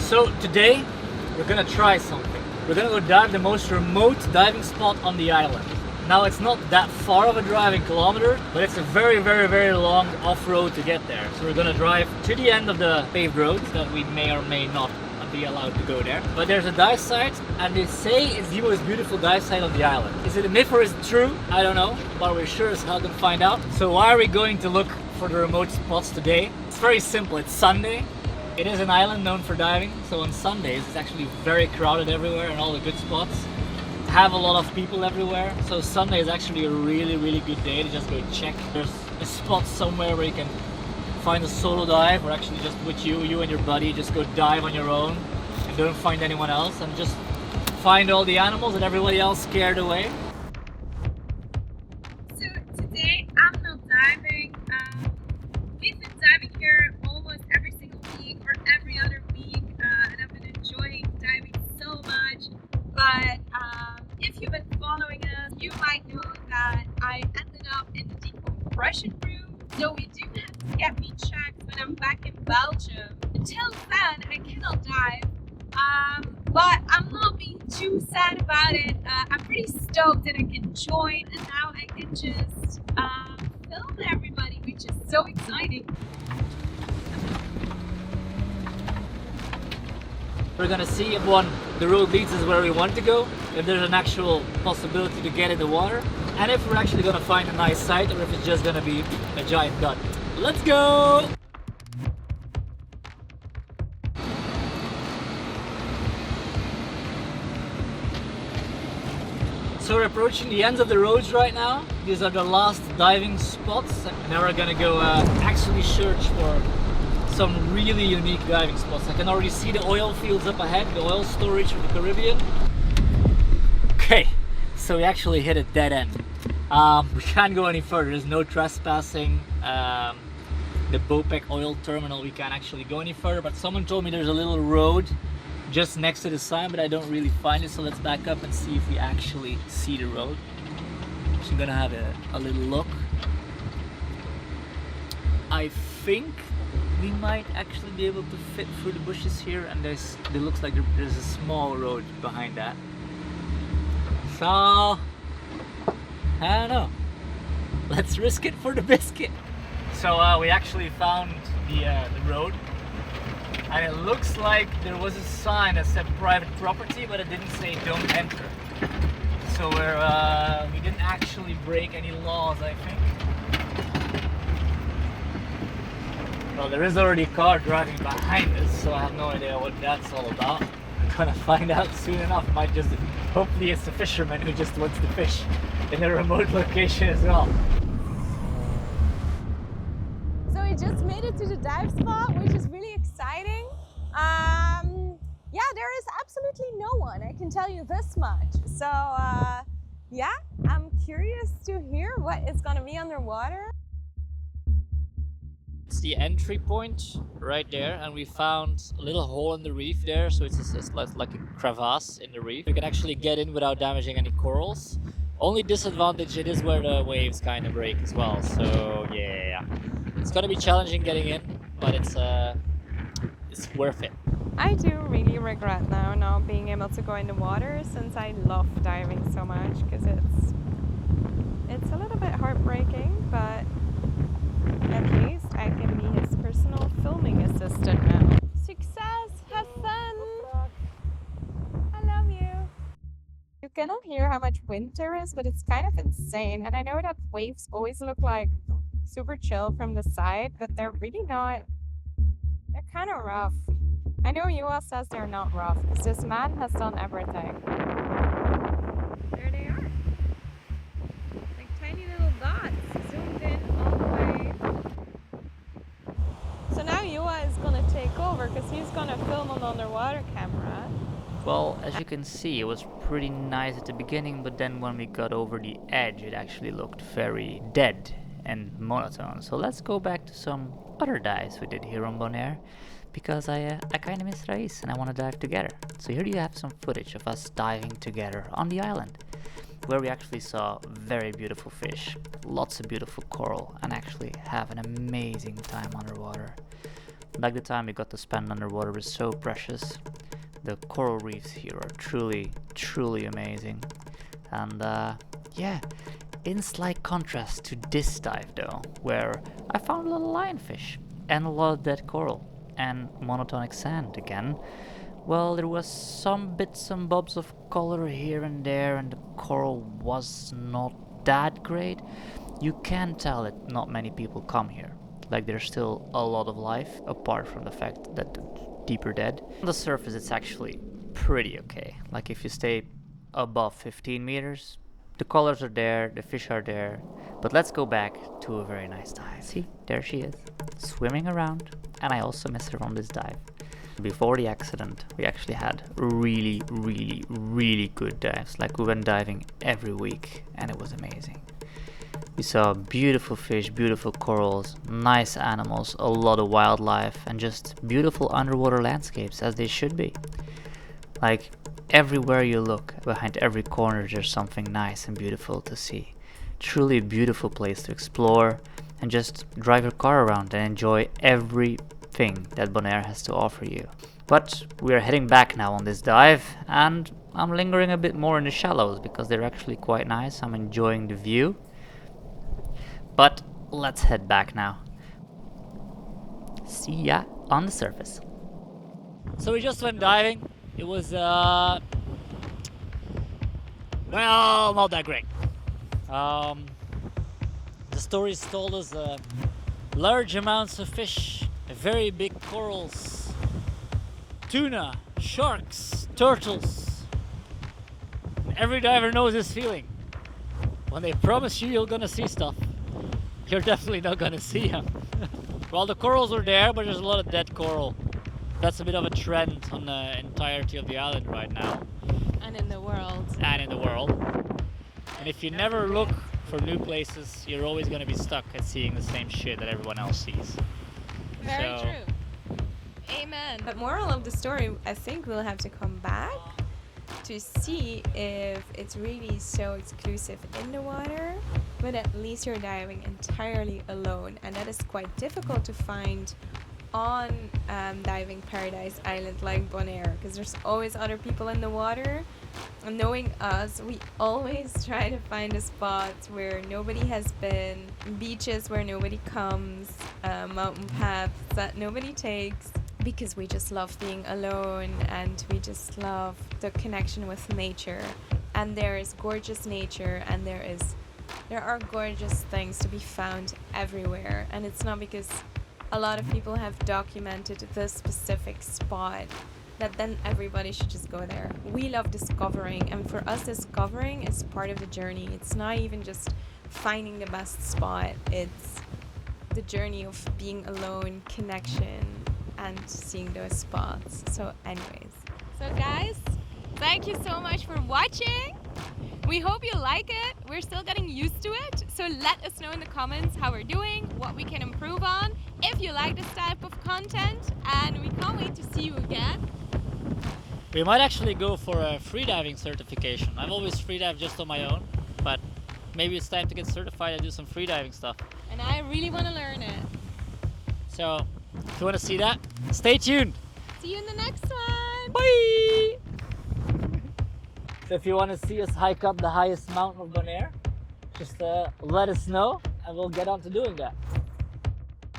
So today we're gonna try something. We're gonna go dive the most remote diving spot on the island. Now it's not that far of a drive in kilometers, but it's a very long off-road to get there. So we're gonna drive to the end of the paved roads that we may or may not be allowed to go there. But there's a dive site and they say it's the most beautiful dive site on the island. Is it a myth or is it true? I don't know, but we're sure as hell gonna find out. So why are we going to look for the remote spots today? It's very simple. It's Sunday. It is an island known for diving, so on Sundays it's actually very crowded everywhere and all the good spots have a lot of people everywhere. So Sunday is actually a really good day to just go check. There's a spot somewhere where you can find a solo dive, or actually just with you and your buddy, just go dive on your own and don't find anyone else and just find all the animals that everybody else scared away. So today I'm not diving. We've been diving here almost every single week or every other week, and I've been enjoying diving so much. But if you've been following us, you might know that I ended up in the decompression room. So we do have to get me checked when I'm back in Belgium. Until then, I cannot dive. But I'm not being too sad about it. I'm pretty stoked that I can join, and now I can just film everybody, which is so exciting. We're gonna see if the road leads us where we want to go, if there's an actual possibility to get in the water, and if we're actually gonna find a nice site or if it's just gonna be a giant dud. Let's go! So we're approaching the ends of the roads right now. These are the last diving spots, and now we're gonna go actually search for some really unique diving spots. I can already see the oil fields up ahead, the oil storage of the Caribbean. Okay, so we actually hit a dead end. We can't go any further. There's no trespassing. The Bopec oil terminal, we can't actually go any further, but someone told me there's a little road just next to the sign, but I don't really find it, so let's back up and see if we actually see the road. So I'm gonna have a little look. I think we might actually be able to fit through the bushes here, and it looks like there's a small road behind that. So I don't know. Let's risk it for the biscuit. So we actually found the road, and it looks like there was a sign that said private property, but it didn't say don't enter. So we didn't actually break any laws, I think. Well, there is already a car driving behind us, so I have no idea what that's all about. I'm gonna find out soon enough. Hopefully it's a fisherman who just wants to fish in a remote location as well. So we just made it to the dive spot, which is really exciting. Yeah, there is absolutely no one, I can tell you this much. So yeah, I'm curious to hear what is gonna be underwater. It's the entry point right there, and we found a little hole in the reef there, so it's like a crevasse in the reef. We can actually get in without damaging any corals. Only disadvantage, it is where the waves kind of break as well, so yeah. It's gonna be challenging getting in, but it's worth it. I do really regret now not being able to go in the water, since I love diving so much, because it's a little bit heartbreaking, but at least I can be his personal filming assistant now. Success! Have fun! I love you! You cannot hear how much wind there is, but it's kind of insane. And I know that waves always look like super chill from the side, but they're really not. They're kind of rough. I know Joa says they're not rough, because this man has done everything. There they are. Like tiny little dots, zoomed in all the way. So now Joa is going to take over, because he's going to film on underwater camera. Well, as you can see, it was pretty nice at the beginning, but then when we got over the edge, it actually looked very dead and monotone. So let's go back to some other dives we did here on Bonaire, because I kind of miss Rais and I want to dive together. So here you have some footage of us diving together on the island, where we actually saw very beautiful fish, lots of beautiful coral, and actually have an amazing time underwater. Like the time we got to spend underwater was so precious. The coral reefs here are truly, truly amazing. And yeah, in slight contrast to this dive though, where I found a little lionfish and a lot of dead coral and monotonic sand again, well, there was some bits and bobs of color here and there, and the coral was not that great. You can tell that not many people come here. Like, there's still a lot of life, apart from the fact that the deeper dead. On the surface, it's actually pretty okay. Like, if you stay above 15 meters, the colors are there, the fish are there. But let's go back to a very nice dive. See, there she is, swimming around, and I also miss her on this dive. Before the accident, we actually had really, really, really good dives. Like, we went diving every week, and it was amazing. We saw beautiful fish, beautiful corals, nice animals, a lot of wildlife, and just beautiful underwater landscapes, as they should be. Like, everywhere you look, behind every corner, there's something nice and beautiful to see. Truly a beautiful place to explore and just drive your car around and enjoy everything that Bonaire has to offer you. But we are heading back now on this dive, and I'm lingering a bit more in the shallows because they're actually quite nice. I'm enjoying the view. But let's head back now. See ya on the surface. So we just went diving. It was, well, not that great. The stories told us large amounts of fish, very big corals, tuna, sharks, turtles. And every diver knows this feeling. When they promise you you're gonna see stuff, you're definitely not gonna see them. Well, the corals were there, but there's a lot of dead coral. That's a bit of a trend on the entirety of the island right now. And in the world. And in the world. And if you never look for new places, you're always going to be stuck at seeing the same shit that everyone else sees. Very true. Amen. But moral of the story, I think we'll have to come back to see if it's really so exclusive in the water, but at least you're diving entirely alone, and that is quite difficult to find on diving paradise island like Bonaire, because there's always other people in the water. And knowing us, we always try to find a spot where nobody has been, beaches where nobody comes, mountain paths that nobody takes, because we just love being alone and we just love the connection with nature. And there is gorgeous nature, and there are gorgeous things to be found everywhere. And it's not because a lot of people have documented this specific spot that then everybody should just go there. We love discovering, and for us, discovering is part of the journey. It's not even just finding the best spot, it's the journey of being alone, connection, and seeing those spots. So anyways, so guys, thank you so much for watching. We hope you like it. We're still getting used to it, so let us know in the comments how we're doing, what we can improve on, if you like this type of content, and we can't wait to see you again. We might actually go for a freediving certification. I've always freedived just on my own, but maybe it's time to get certified and do some freediving stuff. And I really want to learn it. So, if you want to see that, stay tuned. See you in the next one. Bye! So if you want to see us hike up the highest mountain of Bonaire, just let us know and we'll get on to doing that.